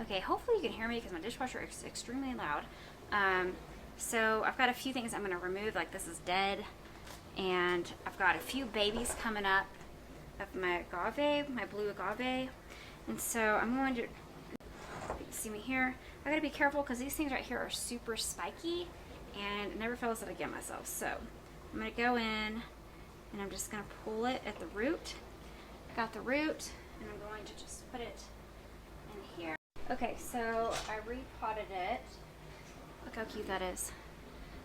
Okay, hopefully you can hear me because my dishwasher is extremely loud. So I've got a few things I'm going to remove, like this is dead. And I've got a few babies coming up of my agave, my blue agave. And so I'm going to, you can see me here, I gotta be careful because these things right here are super spiky and it never fails that I get myself. So I'm gonna go in and I'm just gonna pull it at the root. I got the root and I'm going to just put it in here. Okay, so I repotted it. Look how cute that is.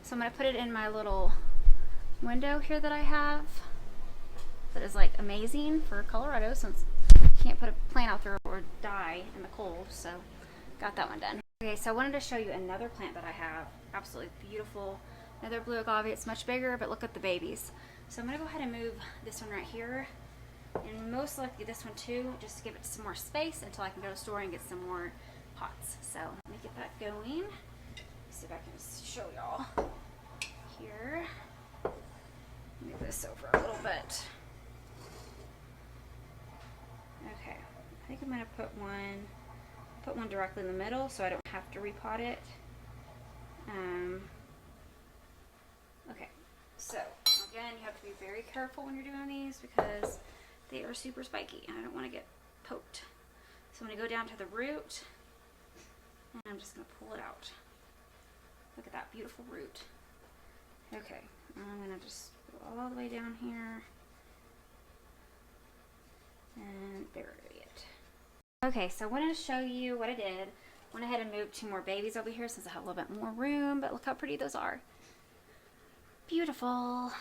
So I'm gonna put it in my little window here that I have that is like amazing for Colorado since you can't put a plant out there or die in the cold. So got that one done. Okay, so I wanted to show you another plant that I have. Absolutely beautiful. Another blue agave. It's much bigger, but look at the babies. So I'm gonna go ahead and move this one right here, and most likely this one too, just to give it some more space until I can go to the store and get some more pots. So let me get that going. Let's see if I can show y'all here. Move this over a little bit. Okay, I think I'm gonna put one directly in the middle so I don't have to repot it. Okay, so again, you have to be very careful when you're doing these because they are super spiky and I don't want to get poked. So I'm going to go down to the root and I'm just going to pull it out. Look at that beautiful root. Okay, I'm going to just go all the way down here and bury it. Okay, so I wanted to show you what I did. Went ahead and moved two more babies over here since I have a little bit more room, but look how pretty those are. Beautiful.